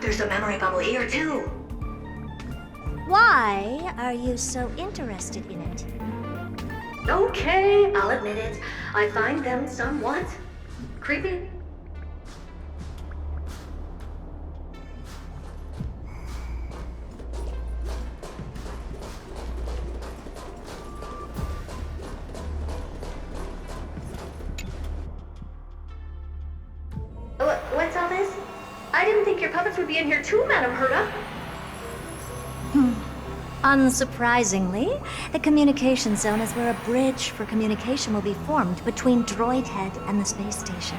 there's a memory bubble here too. Why are you so interested in it? Okay, I'll admit it. I find them somewhat creepy. What's all this? I didn't think your puppets would be in here too, Madam Herta. Unsurprisingly, the communication zone is where a bridge for communication will be formed between Droid Head and the space station.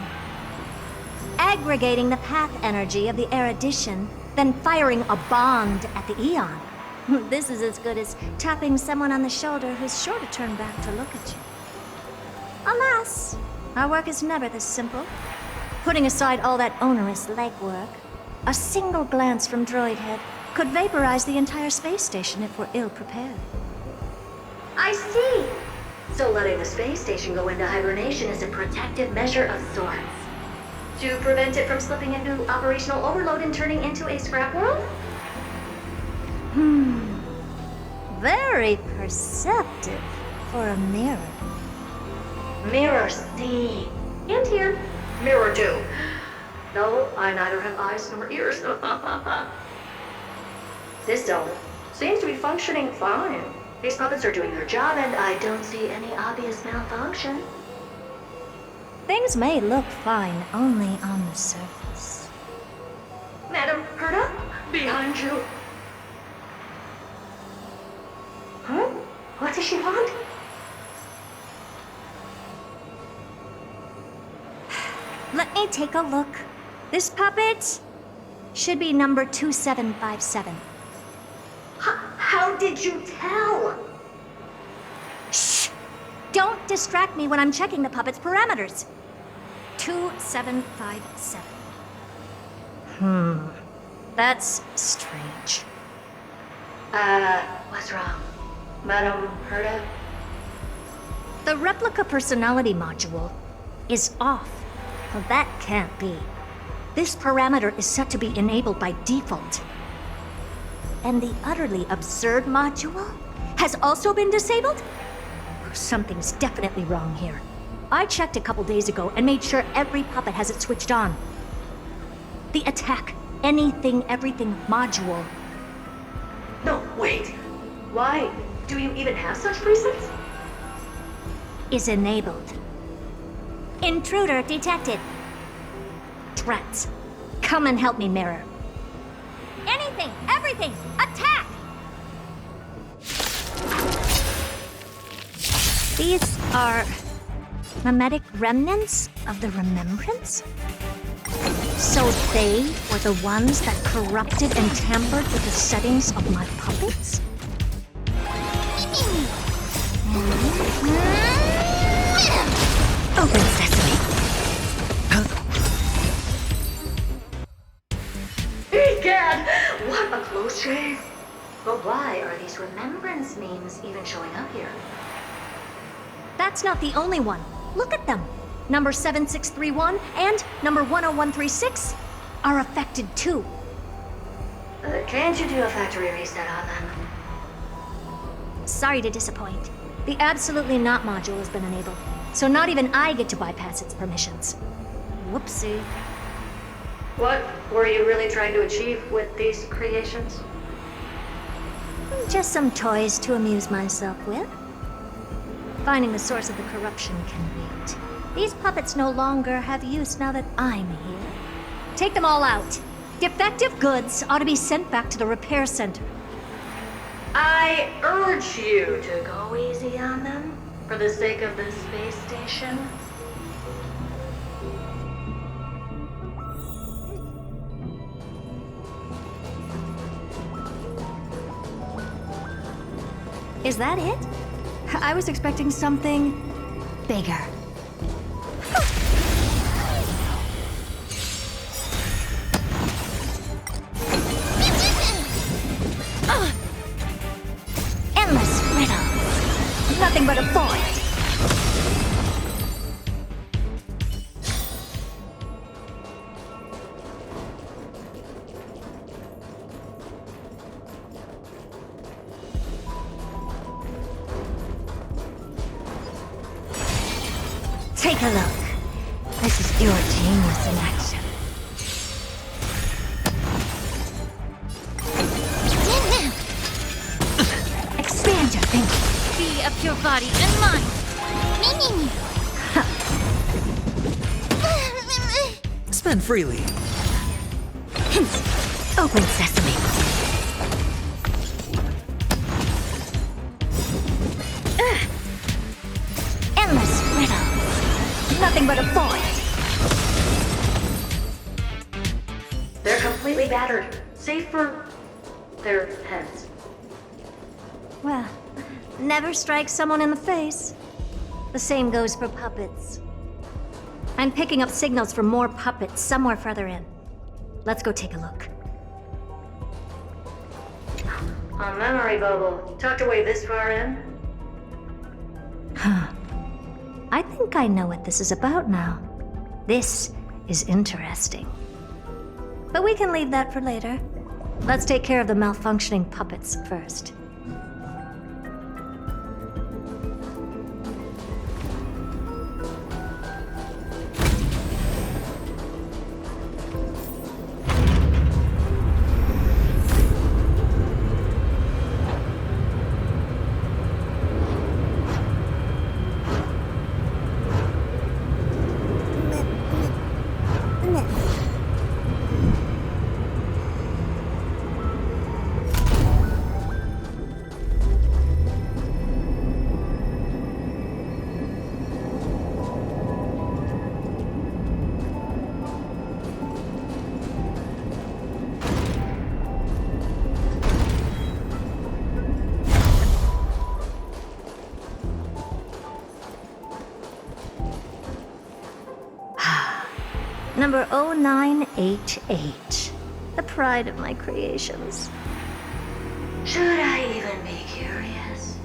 Aggregating the path energy of the erudition, then firing a bond at the Eon. This is as good as tapping someone on the shoulder who's sure to turn back to look at you. Alas, our work is never this simple. Putting aside all that onerous legwork, a single glance from Droid Head could vaporize the entire space station if we're ill-prepared. I see. So letting the space station go into hibernation is a protective measure of sorts. To prevent it from slipping into operational overload and turning into a scrap world? Very perceptive for a mirror. Mirror see. And here. Mirror do. No, I neither have eyes nor ears. This zone seems to be functioning fine. These puppets are doing their job, and I don't see any obvious malfunction. Things may look fine only on the surface. Madam Herta, behind you. Huh? What does she want? Let me take a look. This puppet should be number 2757. How did you tell? Shh! Don't distract me when I'm checking the puppet's parameters. 2757. That's strange. What's wrong? Madam Herta? The replica personality module is off. Well, that can't be. This parameter is set to be enabled by default. And the utterly absurd module has also been disabled? Something's definitely wrong here. I checked a couple days ago and made sure every puppet has it switched on. The attack, anything, everything module. No, wait. Why? Do you even have such presets? Is enabled. Intruder detected. Drats. Come and help me, Mirror. Anything, everything, attack! These are mimetic remnants of the remembrance? So they were the ones that corrupted and tampered with the settings of my puppets? Open sesame. Egad! What a close shave! But why are these remembrance memes even showing up here? That's not the only one. Look at them. Number 7631 and number 10136 are affected too. Can't you do a factory reset on them? Sorry to disappoint. The Absolutely Not module has been enabled, so not even I get to bypass its permissions. Whoopsie. What were you really trying to achieve with these creations? Just some toys to amuse myself with. Finding the source of the corruption can wait. These puppets no longer have use now that I'm here. Take them all out. Defective goods ought to be sent back to the repair center. I urge you to go easy on them for the sake of the space station. Is that it? I was expecting something bigger. Endless riddles. Nothing but a void. Take a look. This is your genius in action. Expand your thinking. Be of your body and mind. Spend freely. Open sesame. Endless riddles. Nothing but a void. They're completely battered, save for their heads. Well, never strike someone in the face. The same goes for puppets. I'm picking up signals from more puppets somewhere further in. Let's go take a look. A memory bubble, tucked away this far in? I think I know what this is about now. This is interesting. But we can leave that for later. Let's take care of the malfunctioning puppets first. Number 0988. The pride of my creations. Should I even be curious?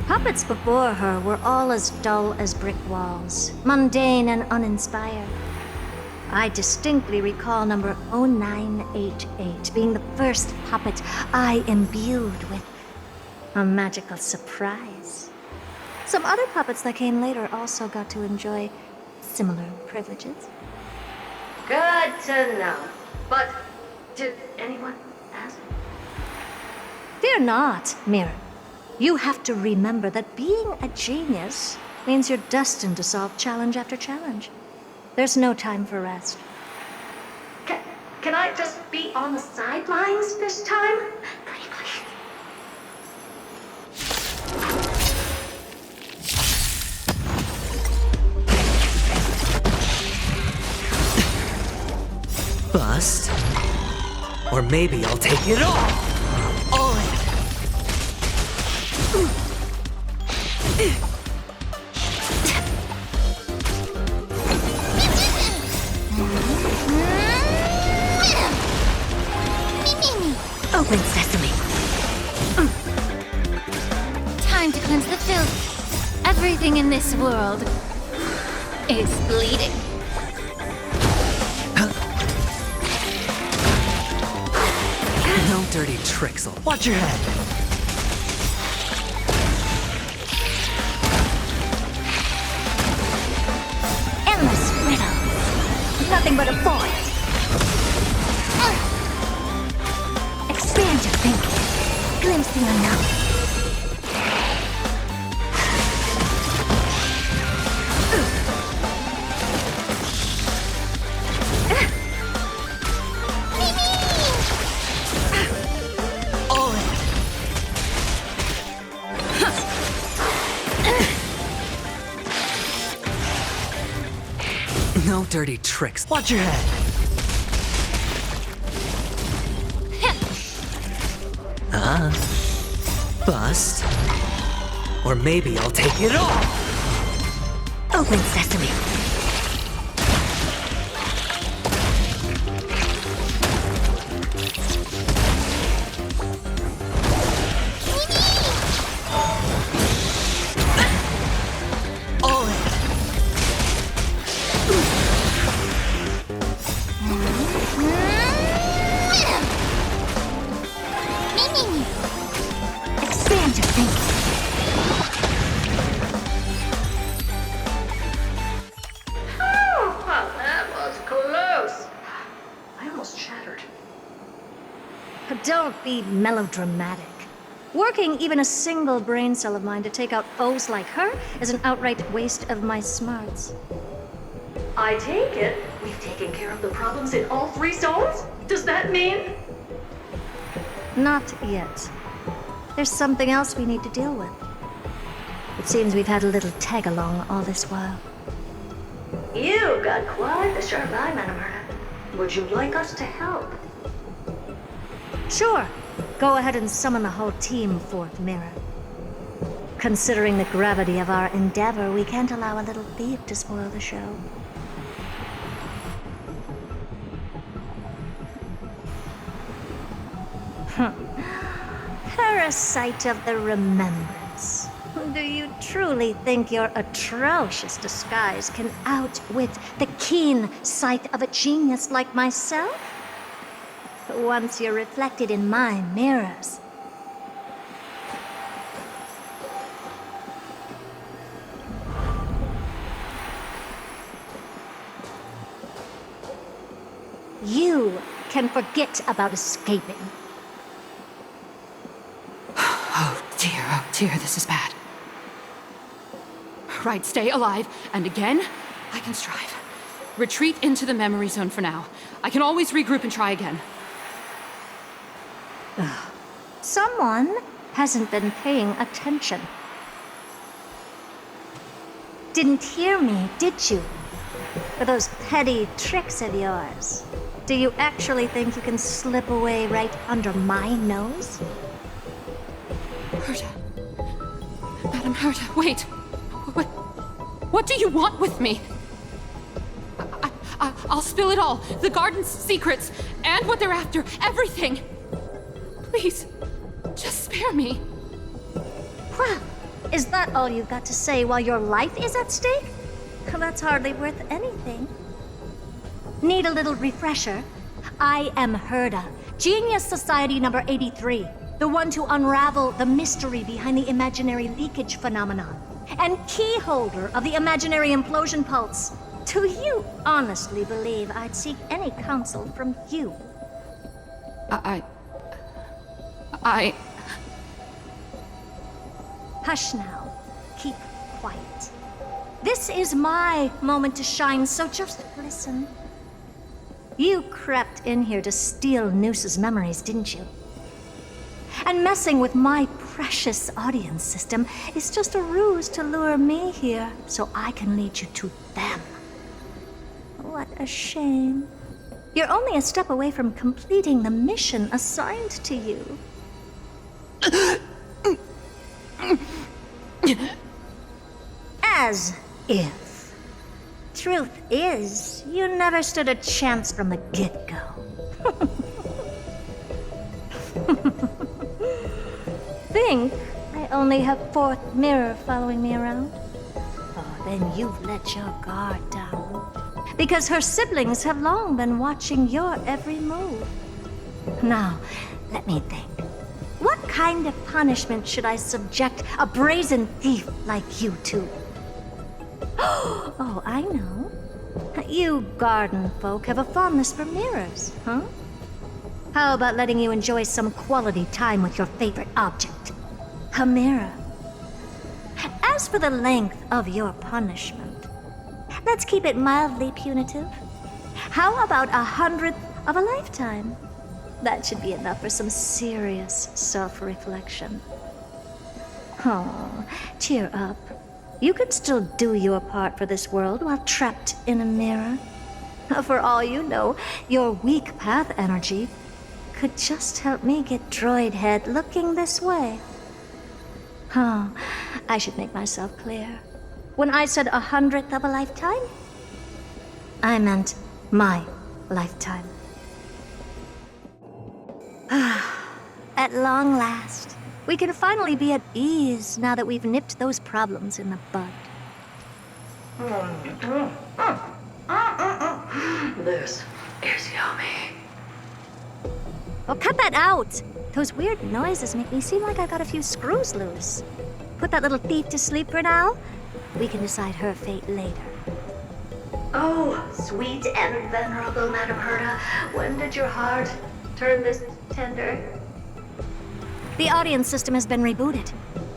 Puppets before her were all as dull as brick walls, mundane and uninspired. I distinctly recall number 0988 being the first puppet I imbued with a magical surprise. Some other puppets that came later also got to enjoy similar privileges. Good to know. But did anyone ask? Fear not, Mirror. You have to remember that being a genius means you're destined to solve challenge after challenge. There's no time for rest. Can I just be on the sidelines this time? Pretty please. Bust. Or maybe I'll take it all. All in. Open sesame. Time to cleanse the filth. Everything in this world is bleeding. No dirty tricks. Watch your head. Endless riddles. Nothing but a void. Expand your thinking. Glimpse the unknown. All in. No dirty tricks. Watch your head. Bust. Or maybe I'll take it all. Open sesame. All in. Expand your thinking. don't be melodramatic. Working even a single brain cell of mine to take out foes like her is an outright waste of my smarts. I take it we've taken care of the problems in all 3 zones? Does that mean? Not yet. There's something else we need to deal with. It seems we've had a little tag-along all this while. You've got quite the sharp eye, Madam Herta. Would you like us to help? Sure. Go ahead and summon the whole team, Fourth Mirror. Considering the gravity of our endeavor, we can't allow a little thief to spoil the show. Parasite of the Remembrance. Do you truly think your atrocious disguise can outwit the keen sight of a genius like myself? Once you're reflected in my mirrors. You can forget about escaping. Oh dear, this is bad. Right, stay alive, and again, I can strive. Retreat into the memory zone for now. I can always regroup and try again. Someone hasn't been paying attention. Didn't hear me, did you? For those petty tricks of yours. Do you actually think you can slip away right under my nose? Herta. Madam Herta, wait. What do you want with me? I'll spill it all. The garden's secrets, and what they're after. Everything. Please, just spare me. Well, is that all you've got to say while your life is at stake? That's hardly worth anything. Need a little refresher? I am Herta, Genius Society number 83, the one to unravel the mystery behind the imaginary leakage phenomenon, and key holder of the imaginary implosion pulse. Do you honestly believe I'd seek any counsel from you? Hush now. Keep quiet. This is my moment to shine, so just listen. You crept in here to steal Noose's memories, didn't you? And messing with my precious audience system is just a ruse to lure me here so I can lead you to them. What a shame. You're only a step away from completing the mission assigned to you. As if. Truth is, you never stood a chance from the get-go. Think I only have Fourth Mirror following me around? Oh, then you've let your guard down. Because her siblings have long been watching your every move. Now, let me think. What kind of punishment should I subject a brazen thief like you to? Oh, I know. You garden folk have a fondness for mirrors, huh? How about letting you enjoy some quality time with your favorite object? A mirror. As for the length of your punishment, let's keep it mildly punitive. How about 100th of a lifetime? That should be enough for some serious self-reflection. Oh, cheer up. You can still do your part for this world while trapped in a mirror. For all you know, your weak path energy could just help me get droid head looking this way. Oh, I should make myself clear. When I said 100th of a lifetime, I meant my lifetime. At long last, we can finally be at ease now that we've nipped those problems in the bud. This is yummy. Oh, cut that out! Those weird noises make me seem like I got a few screws loose. Put that little thief to sleep for now. We can decide her fate later. Oh, sweet and venerable Madam Herta, when did your heart turn this tender? The audience system has been rebooted.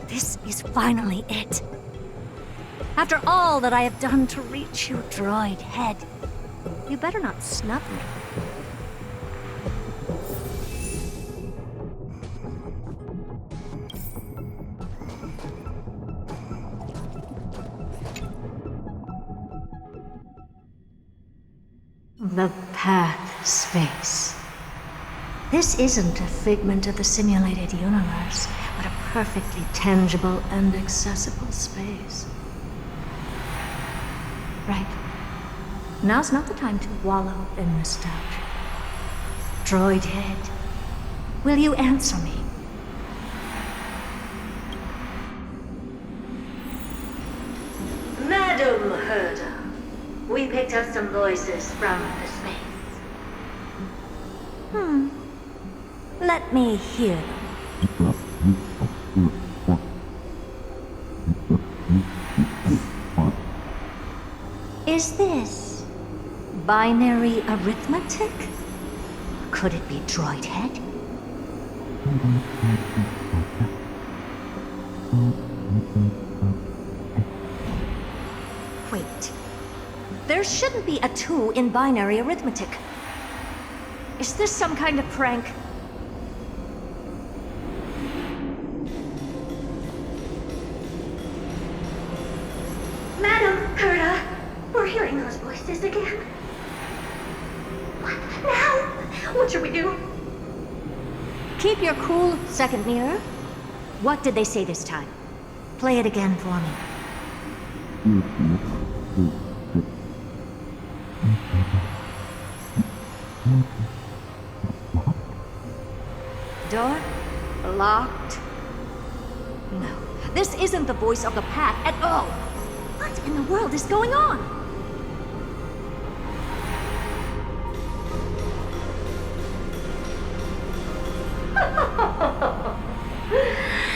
This is finally it. After all that I have done to reach you, droid head, you better not snub me. The path space. This isn't a figment of the simulated universe, but a perfectly tangible and accessible space. Right. Now's not the time to wallow in nostalgia. Droid head, will you answer me? Madam Herda, we picked up some voices from the space. Let me hear them. Is this binary arithmetic? Could it be droid head? Wait. There shouldn't be a 2 in binary arithmetic. Is this some kind of prank? Madam Herda, we're hearing those voices again. What now? What should we do? Keep your cool, second mirror. What did they say this time? Play it again for me. Door locked. No, this isn't the voice of the path at all. What in the world is going on?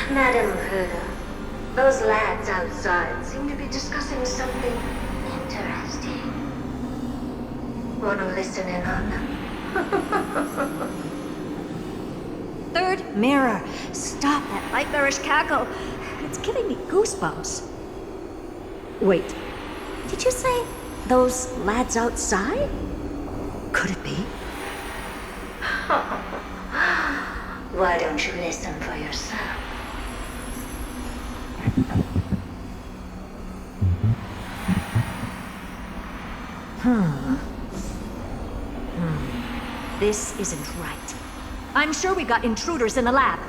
Madam Herda, those lads outside seem to be discussing something interesting. Want to listen in on them? Third mirror, stop that nightmarish cackle. It's giving me goosebumps. Wait, did you say those lads outside? Could it be? Why don't you listen for yourself? This isn't right. I'm sure we got intruders in the lab.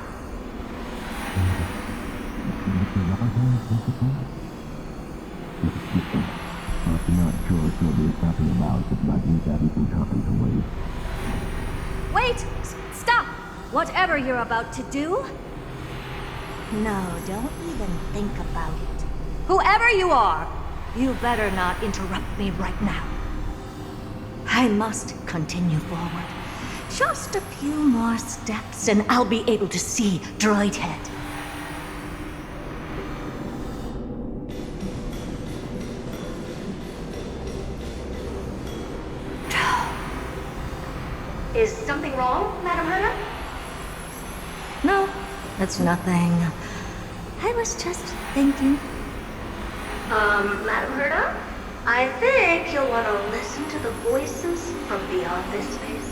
Wait! Stop! Whatever you're about to do? No, don't even think about it. Whoever you are, you better not interrupt me right now. I must continue forward. Just a few more steps and I'll be able to see Droid Head. Is something wrong, Madam Herda? No, it's nothing. I was just thinking. Madam Herda? I think you'll want to listen to the voices from beyond this space.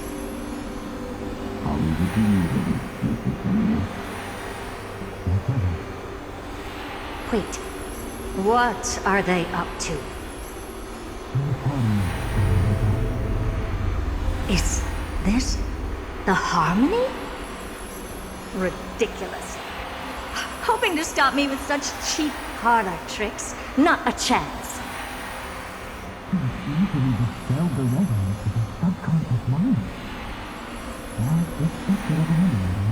Wait, what are they up to? Is this the harmony? Ridiculous. Hoping to stop me with such cheap parlor tricks? Not a chance. Usually dispel the resonance of the subconscious mind. Well, it's just a little anyway.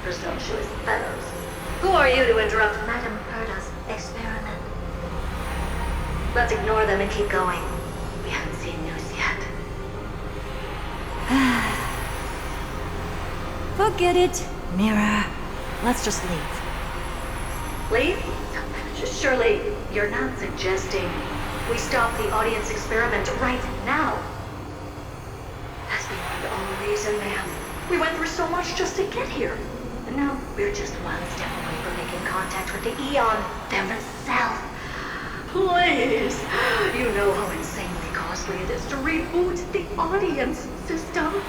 Presumptuous fellows. Who are you to interrupt Madam Herda's experiment? Let's ignore them and keep going. We haven't seen news yet. Forget it, Mirror. Let's just leave. Leave? Surely you're not suggesting we stop the audience experiment right now? That's beyond all reason, ma'am. We went through so much just to get here. And now we're just one step away from making contact with the Eon themselves. Please! You know how insanely costly it is to reboot the audience system.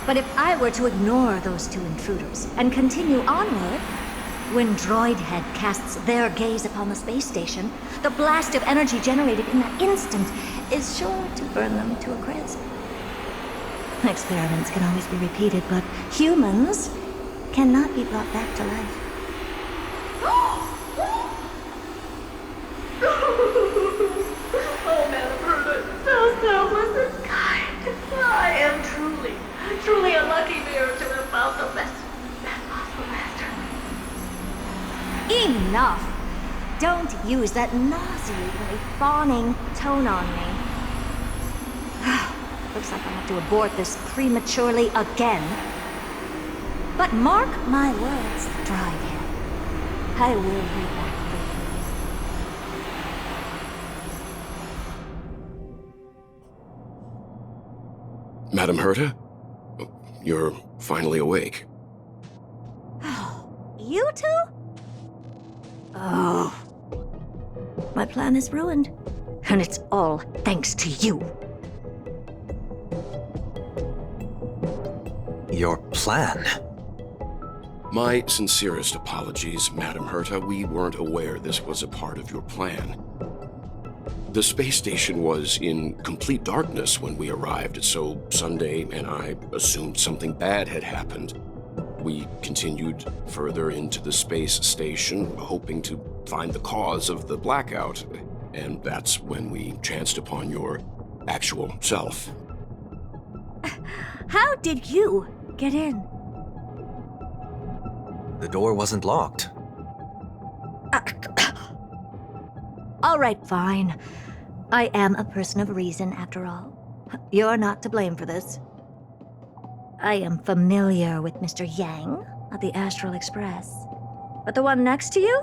But if I were to ignore those two intruders and continue onward, when Droidhead casts their gaze upon the space station, the blast of energy generated in that instant is sure to burn them to a crisp. Experiments can always be repeated, but humans cannot be brought back to life. Oh, Madam Herder, so selfless and kind. I am truly a lucky bear to have found the best possible master. Enough! Don't use that nauseatingly fawning tone on me. Looks like I have to abort this prematurely again. But mark my words, Droidhead. I will be back for you. Madam Herta? You're finally awake. You two? Oh. My plan is ruined. And it's all thanks to you. Your plan? My sincerest apologies, Madam Herta. We weren't aware this was a part of your plan. The space station was in complete darkness when we arrived, so Sunday and I assumed something bad had happened. We continued further into the space station, hoping to find the cause of the blackout, and that's when we chanced upon your actual self. How did you get in? The door wasn't locked. All right, fine. I am a person of reason, after all. You're not to blame for this. I am familiar with Mr. Yang of the Astral Express. But the one next to you?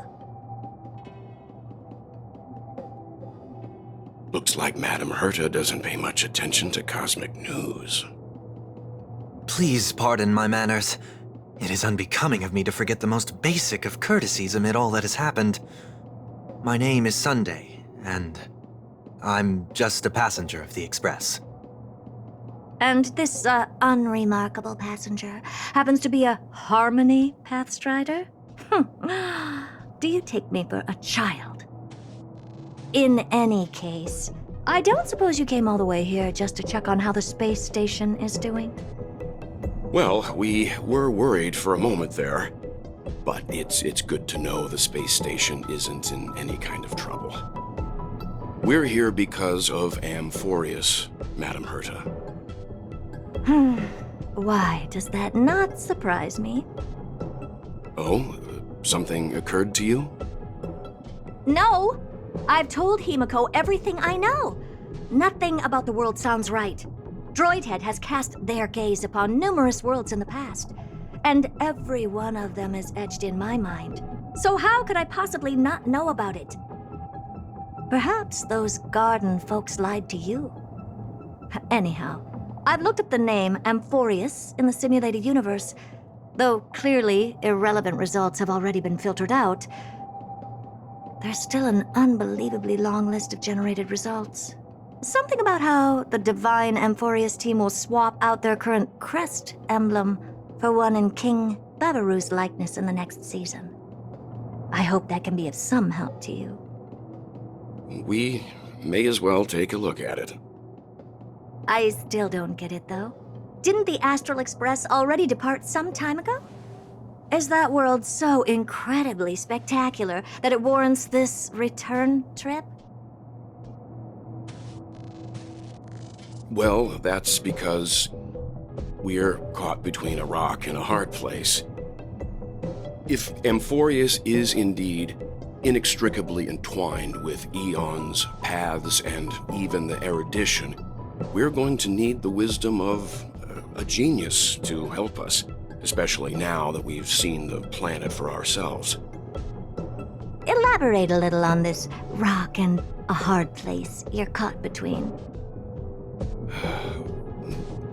Looks like Madam Herta doesn't pay much attention to cosmic news. Please pardon my manners. It is unbecoming of me to forget the most basic of courtesies amid all that has happened. My name is Sunday, and I'm just a passenger of the Express. And this, unremarkable passenger happens to be a Harmony Pathstrider? Do you take me for a child? In any case, I don't suppose you came all the way here just to check on how the space station is doing? Well, we were worried for a moment there, but it's good to know the space station isn't in any kind of trouble. We're here because of Amphorius, Madam Herta. Why does that not surprise me? Oh, something occurred to you? No! I've told Himiko everything I know. Nothing about the world sounds right. Droidhead has cast their gaze upon numerous worlds in the past, and every one of them is etched in my mind. So how could I possibly not know about it? Perhaps those garden folks lied to you. Anyhow, I've looked up the name Amphorius in the simulated universe. Though clearly irrelevant results have already been filtered out, there's still an unbelievably long list of generated results. Something about how the Divine Amphorius team will swap out their current crest emblem for one in King Babaru's likeness in the next season. I hope that can be of some help to you. We may as well take a look at it. I still don't get it, though. Didn't the Astral Express already depart some time ago? Is that world so incredibly spectacular that it warrants this return trip? Well, that's because we're caught between a rock and a hard place. If Amphorius is indeed inextricably entwined with eons, paths, and even the erudition, we're going to need the wisdom of a genius to help us, especially now that we've seen the planet for ourselves. elaborate a little on this rock and a hard place you're caught between.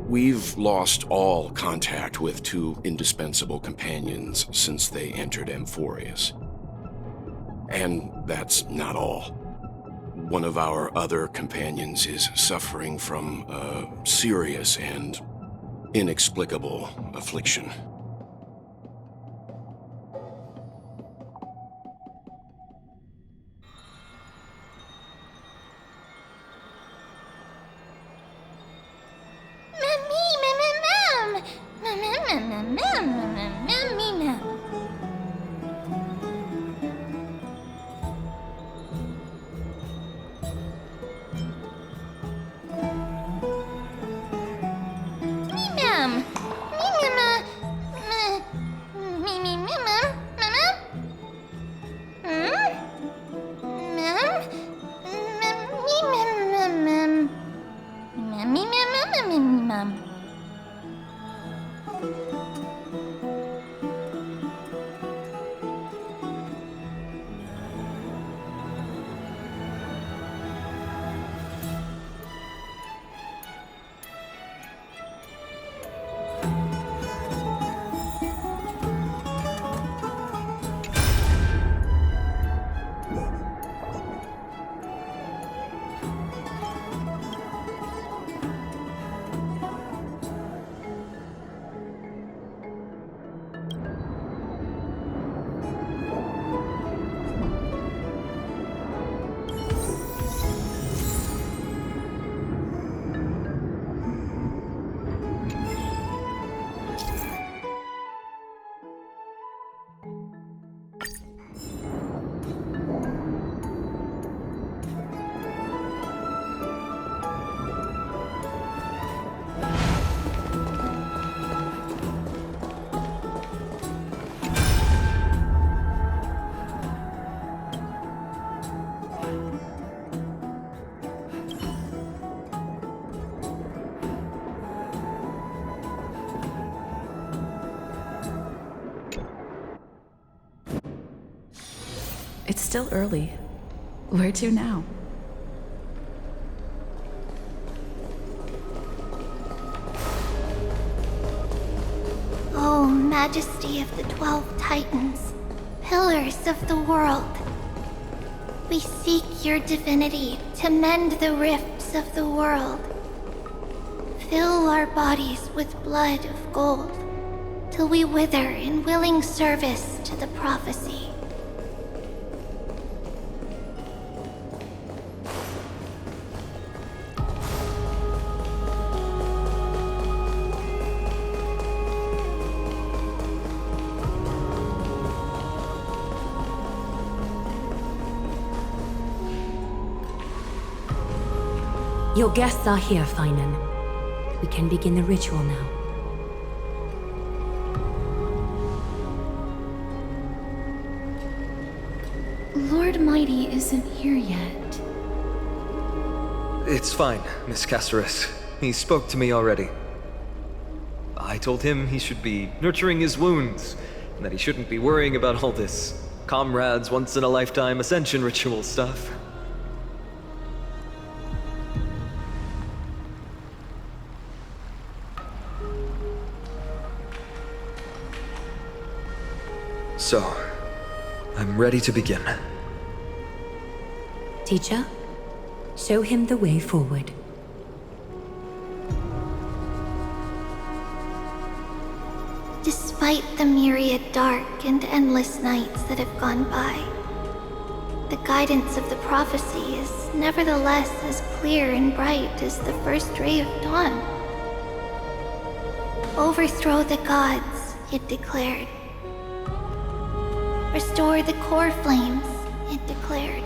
We've lost all contact with two indispensable companions since they entered Amphorius. And that's not all. One of our other companions is suffering from a serious and inexplicable affliction. It's still early. Where to now? O Majesty of the 12 Titans, pillars of the world, we seek your divinity to mend the rifts of the world. Fill our bodies with blood of gold, till we wither in willing service to the prophecy. Your guests are here, Finan. We can begin the ritual now. Lord Mighty isn't here yet. It's fine, Miss Caceres. He spoke to me already. I told him he should be nurturing his wounds, and that he shouldn't be worrying about all this comrades once-in-a-lifetime ascension ritual stuff. So, I'm ready to begin. Teacher, show him the way forward. Despite the myriad dark and endless nights that have gone by, the guidance of the prophecy is nevertheless as clear and bright as the first ray of dawn. Overthrow the gods, it declared. Restore the core flames, it declared.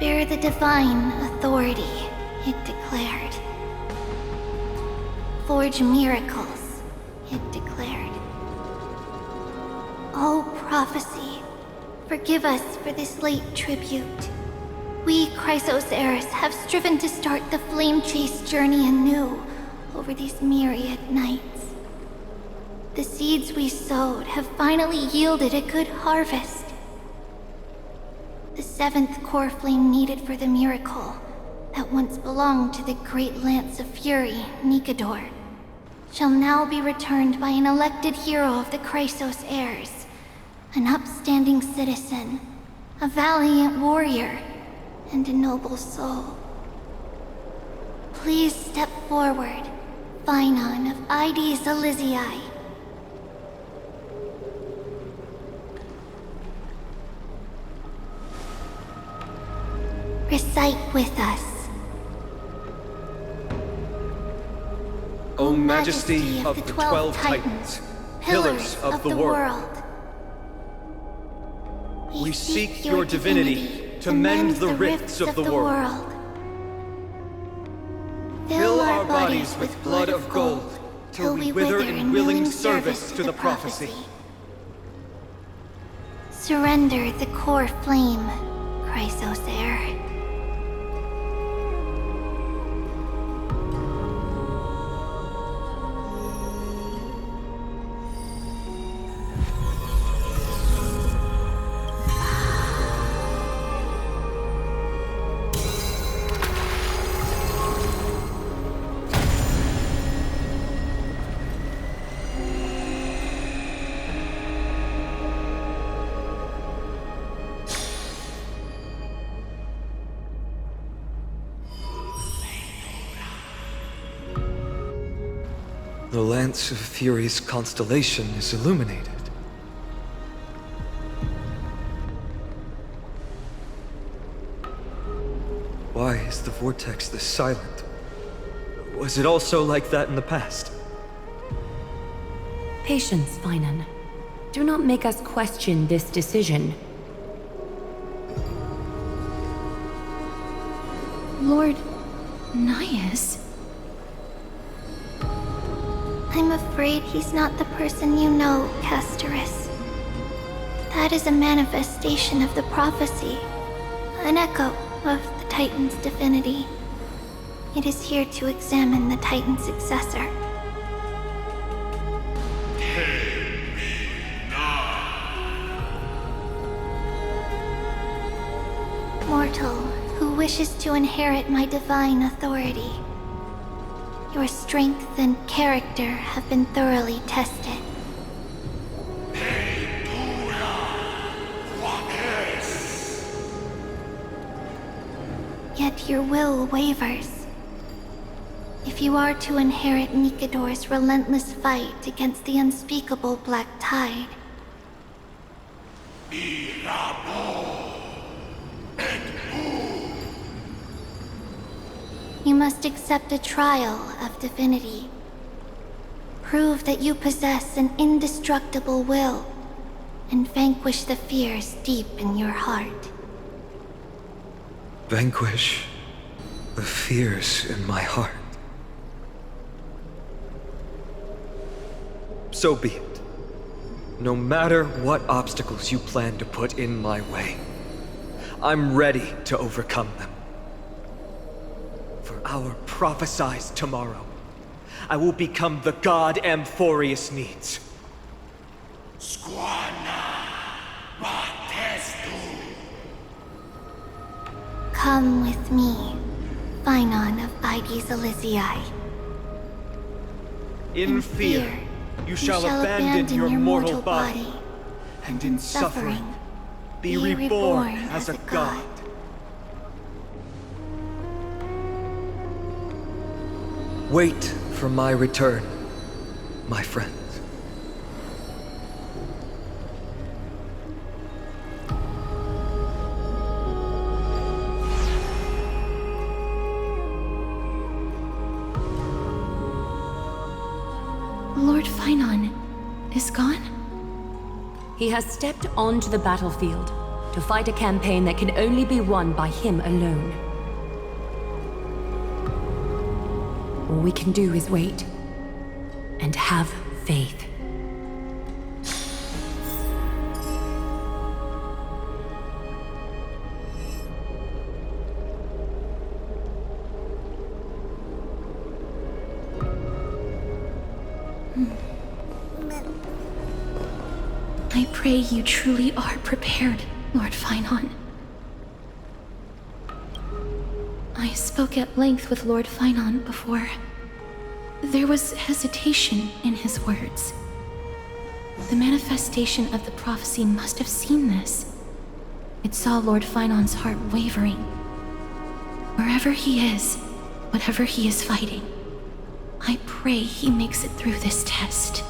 Bear the divine authority, it declared. Forge miracles, it declared. O prophecy, forgive us for this late tribute. We, Chrysos Eris, have striven to start the flame chase journey anew over these myriad nights. The seeds we sowed have finally yielded a good harvest. The 7th core flame needed for the miracle that once belonged to the great Lance of Fury, Nikador, shall now be returned by an elected hero of the Chrysos heirs, an upstanding citizen, a valiant warrior, and a noble soul. Please step forward, Finon of Ides Elysiae. Recite with us. O Majesty of the 12 Titans, pillars of the world, we seek your divinity to mend the rifts of the world. Fill our bodies with blood of gold, till we wither in willing service to the prophecy. Surrender the core flame, Chrysos heir. The Lance of Fury's constellation is illuminated. Why is the vortex this silent? Was it also like that in the past? Patience, Finon. Do not make us question this decision. Lord Nias? I'm afraid he's not the person you know, Castorus. That is a manifestation of the prophecy, an echo of the Titan's divinity. It is here to examine the Titan's successor. Mortal who wishes to inherit my divine authority. Your strength and character have been thoroughly tested. Yet your will wavers. If you are to inherit Nikador's relentless fight against the unspeakable Black Tide, you must accept a trial of divinity. Prove that you possess an indestructible will, and vanquish the fears deep in your heart. Vanquish the fears in my heart. So be it. No matter what obstacles you plan to put in my way, I'm ready to overcome them. For our prophesied tomorrow, I will become the god Amphorius needs. Come with me, Finon of Ides Elysiae. In fear, you shall abandon your mortal body, and in suffering, be reborn as a god. Wait for my return, my friends. Lord Finon is gone? He has stepped onto the battlefield to fight a campaign that can only be won by him alone. All we can do is wait and have faith. pray you truly are prepared, Lord Finon. I spoke at length with Lord Finon before. There was hesitation in his words. The manifestation of the prophecy must have seen this. It saw Lord Finon's heart wavering. Wherever he is, whatever he is fighting, I pray he makes it through this test.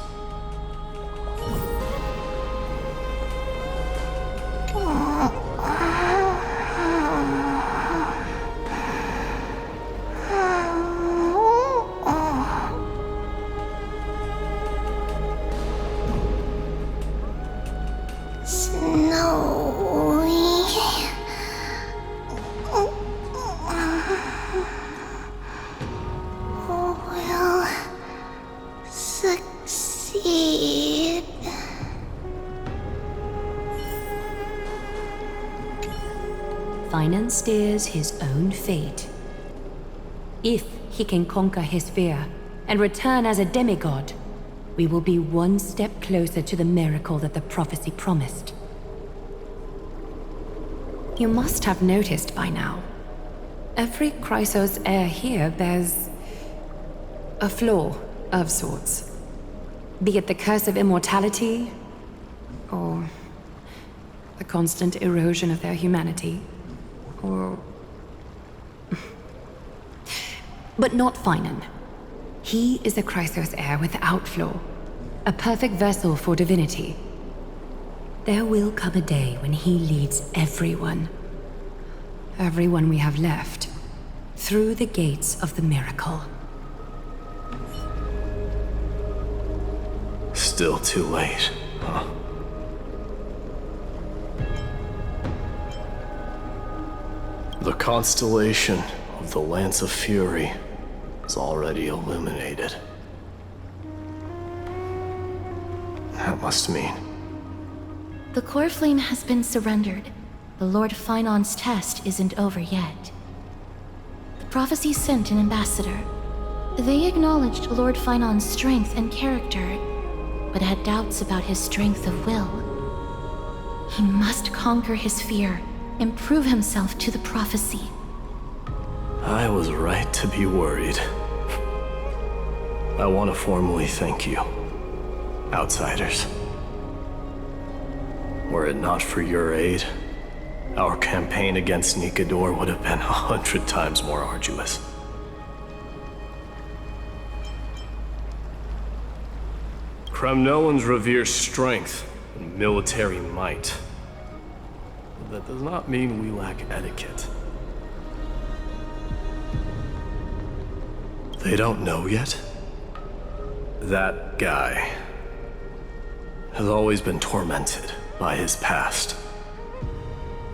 Finon steers his own fate. If he can conquer his fear and return as a demigod, we will be one step closer to the miracle that the prophecy promised. You must have noticed by now, every Chrysos heir here bears a flaw of sorts. Be it the curse of immortality, or the constant erosion of their humanity, or... But not Finon. He is a Chrysos heir without flaw, a perfect vessel for divinity. There will come a day when he leads everyone we have left, through the gates of the miracle. Still too late, huh? The constellation of the Lance of Fury is already illuminated. That must mean... The core flame has been surrendered. The Lord Finon's test isn't over yet. The prophecy sent an ambassador. They acknowledged Lord Finon's strength and character, but had doubts about his strength of will. He must conquer his fear and prove himself to the prophecy. I was right to be worried. I want to formally thank you, outsiders. Were it not for your aid, our campaign against Nikador would have been 100 times more arduous. Kremnoans revere strength and military might. But that does not mean we lack etiquette. They don't know yet? That guy has always been tormented by his past.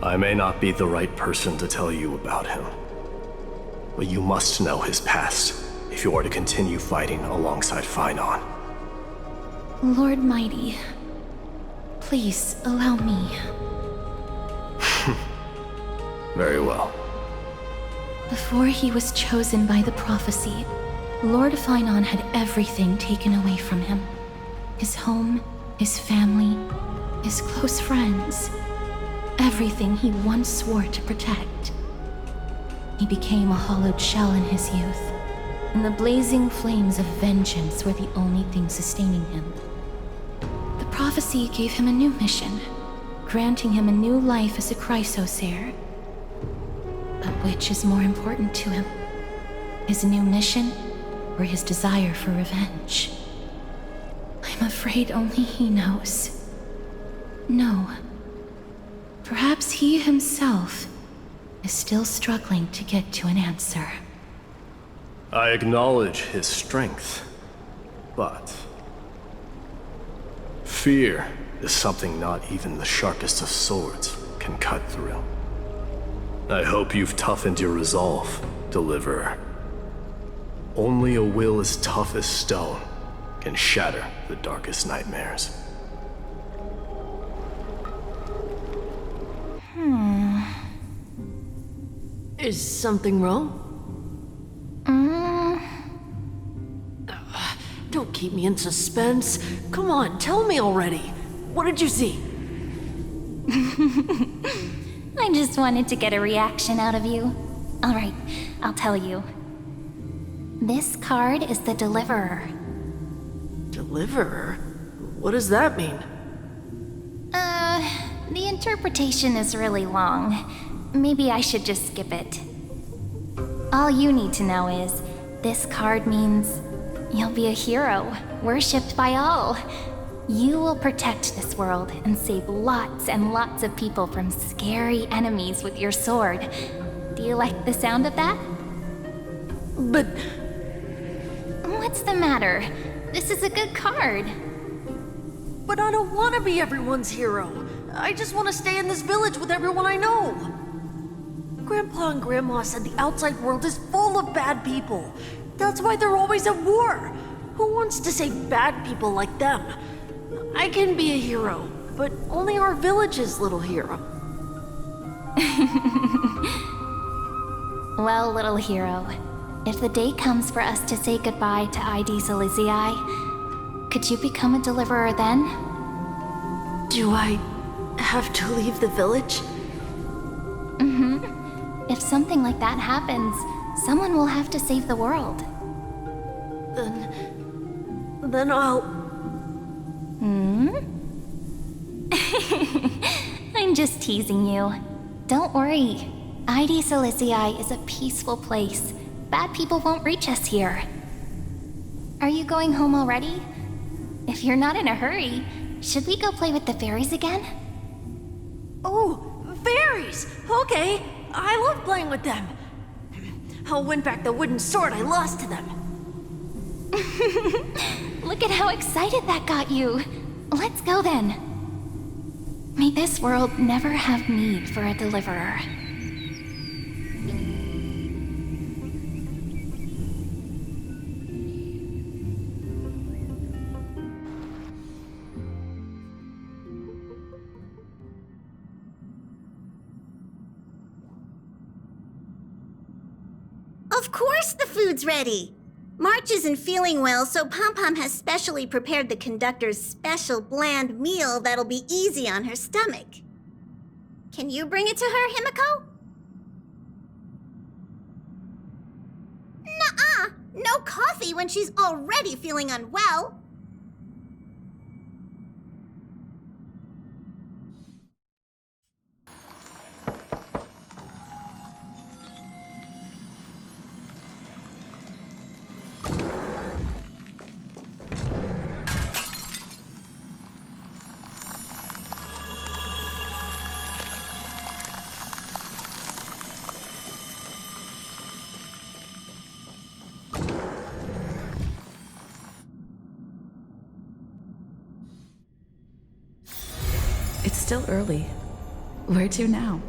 I may not be the right person to tell you about him, but you must know his past if you are to continue fighting alongside Finon. Lord Mighty, please allow me. Very well. Before he was chosen by the prophecy, Lord Finon had everything taken away from him. His home, his family, his close friends. Everything he once swore to protect. He became a hollowed shell in his youth, and the blazing flames of vengeance were the only thing sustaining him. The prophecy gave him a new mission, granting him a new life as a Chrysos heir. But which is more important to him? His new mission, or his desire for revenge? I'm afraid only he knows. No. Perhaps he himself is still struggling to get to an answer. I acknowledge his strength, but fear is something not even the sharpest of swords can cut through. I hope you've toughened your resolve, Deliverer. Only a will as tough as stone can shatter the darkest nightmares. Is something wrong? Don't keep me in suspense. Come on, tell me already. What did you see? I just wanted to get a reaction out of you. Alright, I'll tell you. This card is the Deliverer. Deliverer? What does that mean? The interpretation is really long. Maybe I should just skip it. All you need to know is, this card means you'll be a hero, worshipped by all. You will protect this world and save lots and lots of people from scary enemies with your sword. Do you like the sound of that? But... What's the matter? This is a good card. But I don't want to be everyone's hero. I just want to stay in this village with everyone I know. Grandpa and Grandma said the outside world is full of bad people. That's why they're always at war. Who wants to save bad people like them? I can be a hero, but only our village's little hero. Well, little hero, if the day comes for us to say goodbye to ID Silizii, could you become a deliverer then? Do I have to leave the village? If something like that happens, someone will have to save the world. Then I'll... I'm just teasing you. Don't worry. ID Silizii is a peaceful place. Bad people won't reach us here. Are you going home already? If you're not in a hurry, should we go play with the fairies again? Oh, fairies! Okay, I love playing with them. I'll win back the wooden sword I lost to them. Look at how excited that got you. Let's go then. May this world never have need for a deliverer. Of course the food's ready! March isn't feeling well, so Pom-Pom has specially prepared the conductor's special bland meal that'll be easy on her stomach. Can you bring it to her, Himiko? Nuh-uh! No coffee when she's already feeling unwell! It's still early. Where to now?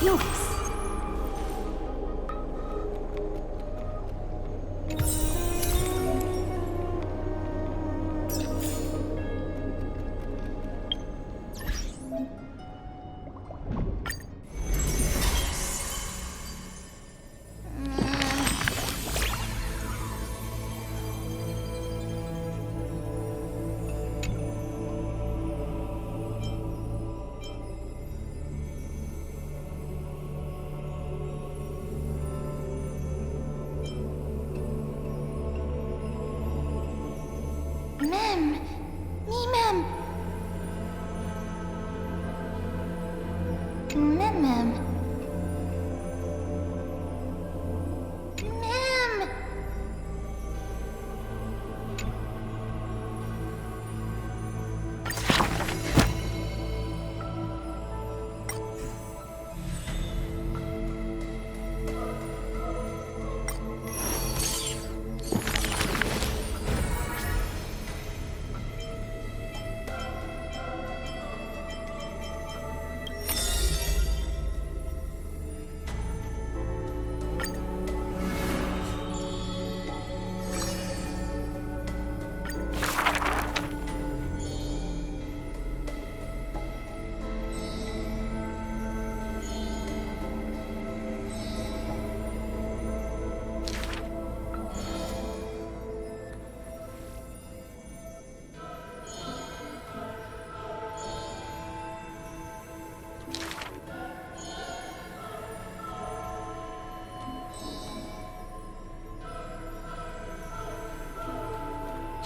Noise. Mem! Mem! Mem! Mem!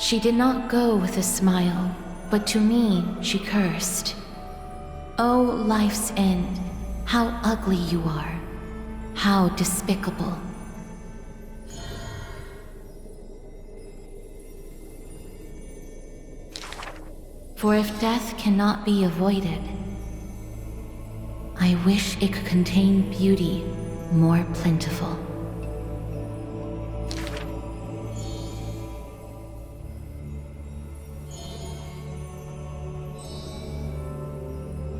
She did not go with a smile, but to me she cursed. Oh, life's end, how ugly you are, how despicable. For if death cannot be avoided, I wish it could contain beauty more plentiful.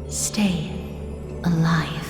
Stay alive.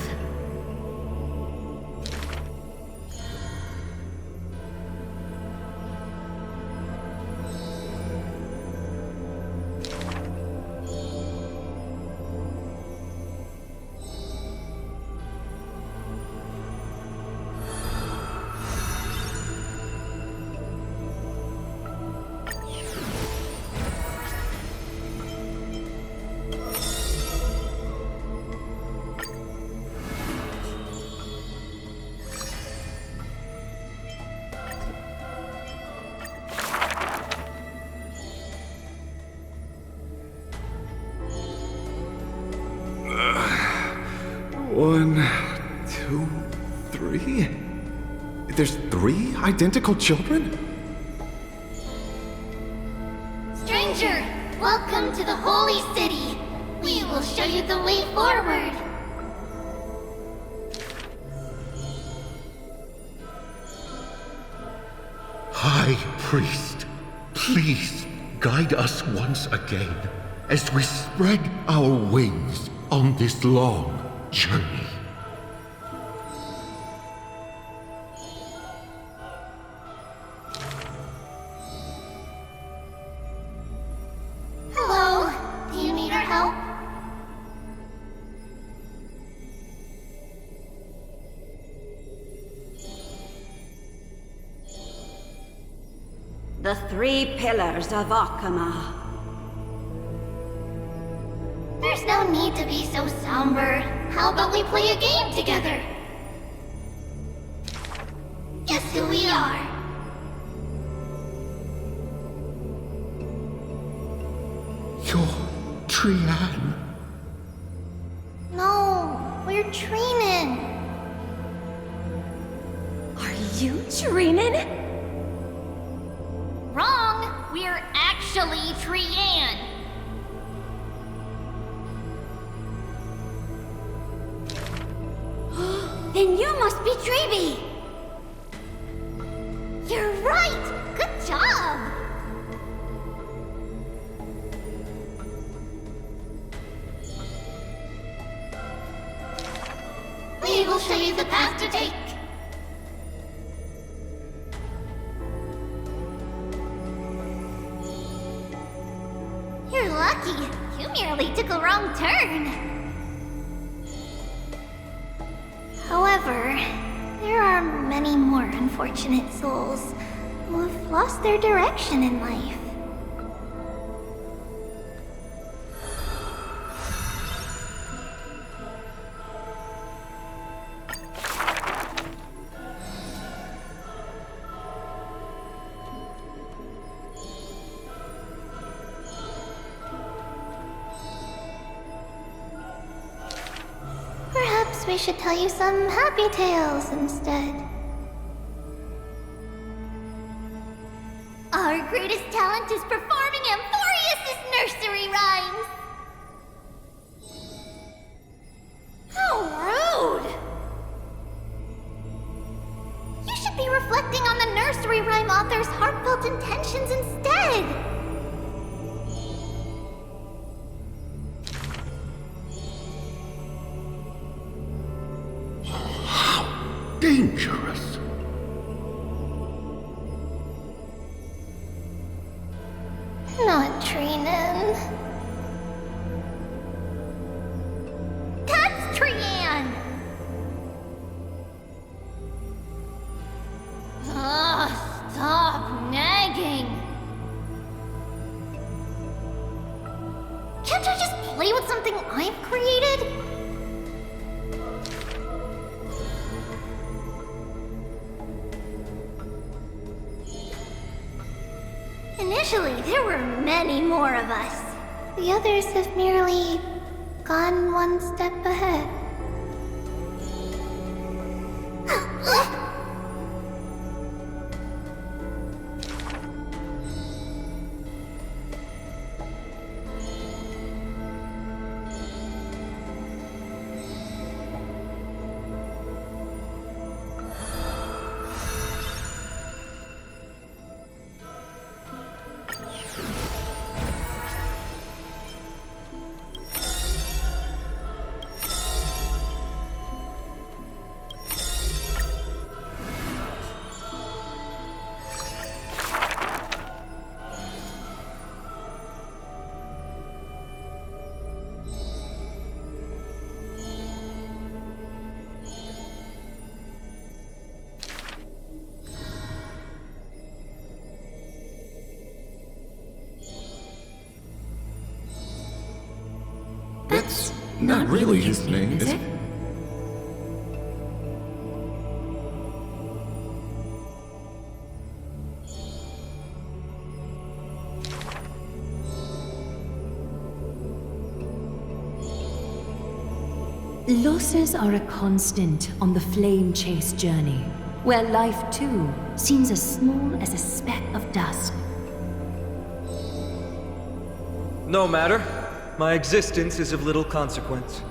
One, two, three? There's 3 identical children? Stranger, welcome to the Holy City. We will show you the way forward. High Priest, please guide us once again as we spread our wings on this long journey. Hello, do you need our help? The 3 pillars of Akama. There's no need to be so somber. How about we play a game together? Guess who we are? You're Trian. No, we're Treenin. Are you Treenin? Wrong! We're actually Trian. Then you must be Treeby! You're right! Good job! We will show you the path to take. You're lucky. You merely took a wrong turn. However, there are many more unfortunate souls who have lost their direction in life. Perhaps we should tell you some happy tales instead. Our greatest talent is performing Amphorius' nursery rhymes! How rude! You should be reflecting on the nursery rhyme author's heartfelt intentions instead! Dangerous. Not Treenin. That's Trian! Ugh, stop nagging. Can't I just play with something I've created? Actually, there were many more of us. The others have merely gone one step ahead. That's not really his name, is it? Losses are a constant on the flame chase journey, where life too seems as small as a speck of dust. No matter. My existence is of little consequence.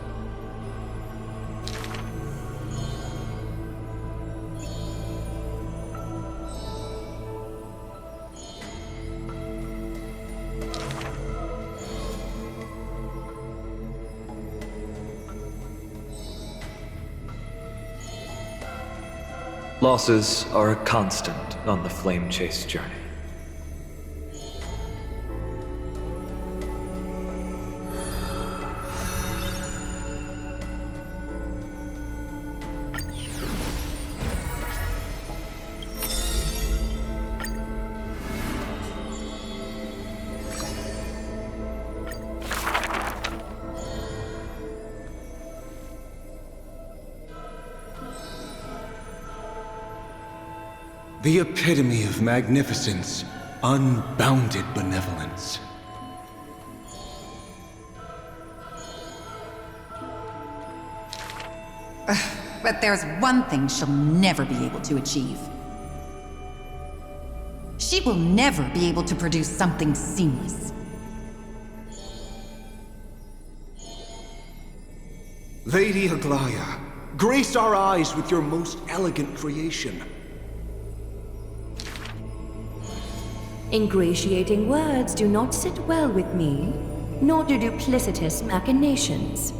Losses are a constant on the flame chase journey. The epitome of magnificence, unbounded benevolence. But there's one thing she'll never be able to achieve. She will never be able to produce something seamless. Lady Aglaya, grace our eyes with your most elegant creation. Ingratiating words do not sit well with me, nor do duplicitous machinations.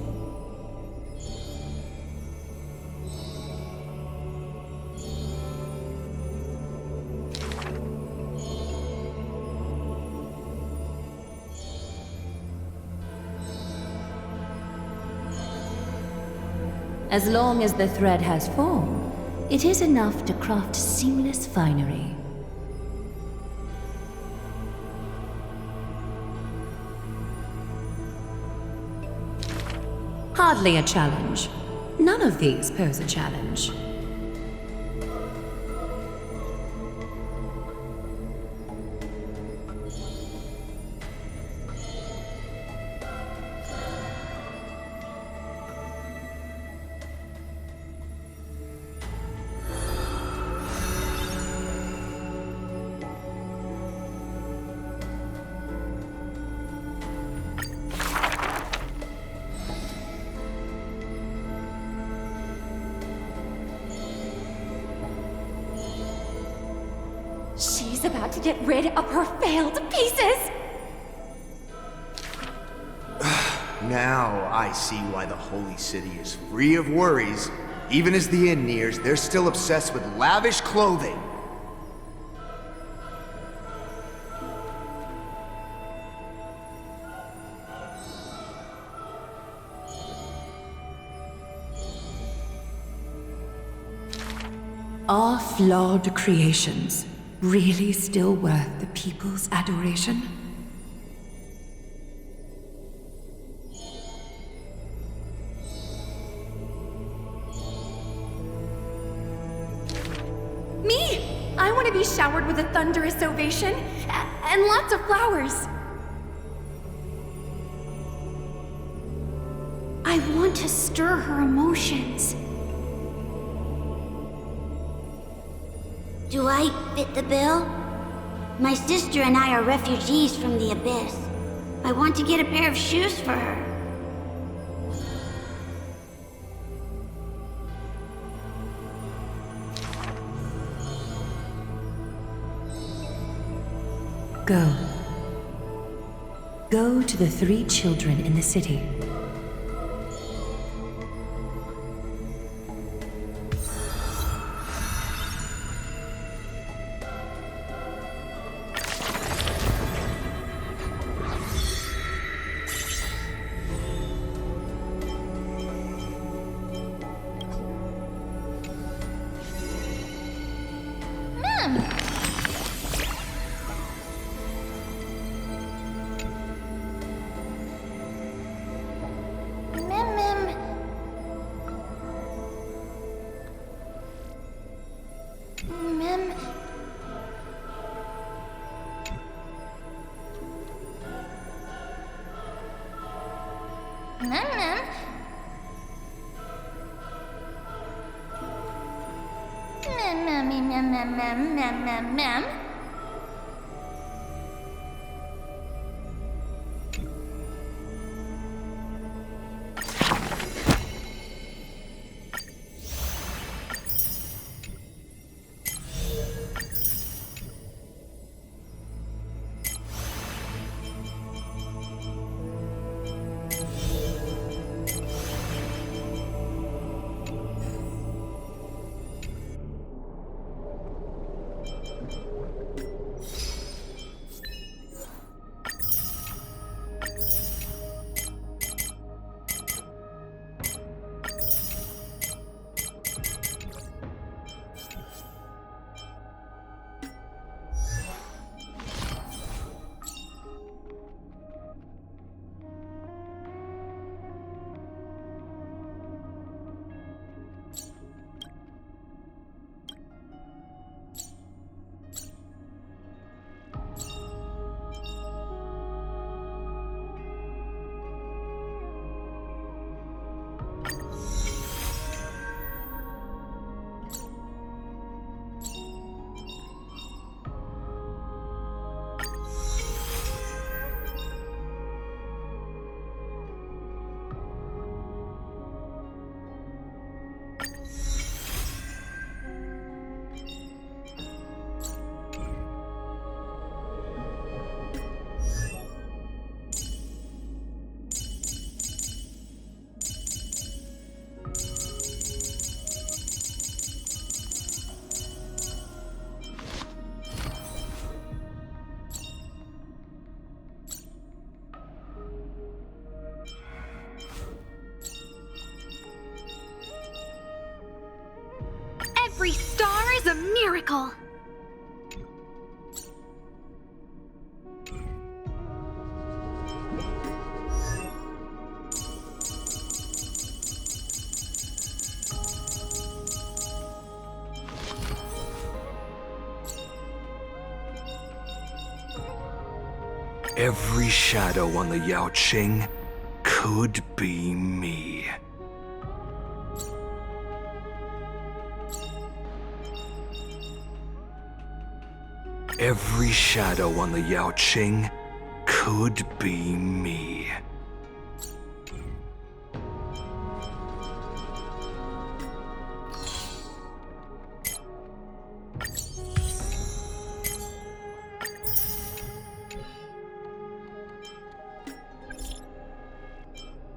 As long as the thread has form, it is enough to craft seamless finery. Hardly a challenge. None of these pose a challenge. She's about to get rid of her failed pieces! Now I see why the Holy City is free of worries. Even as the end nears, they're still obsessed with lavish clothing. Are flawed creations really still worth the people's adoration? Me? I want to be showered with a thunderous ovation, and lots of flowers. I want to stir her emotions. Do I fit the bill? My sister and I are refugees from the Abyss. I want to get a pair of shoes for her. Go. Go to the 3 children in the city. Every star is a miracle! Every shadow on the Yao Qing could be me. Every shadow on the Yao Qing could be me.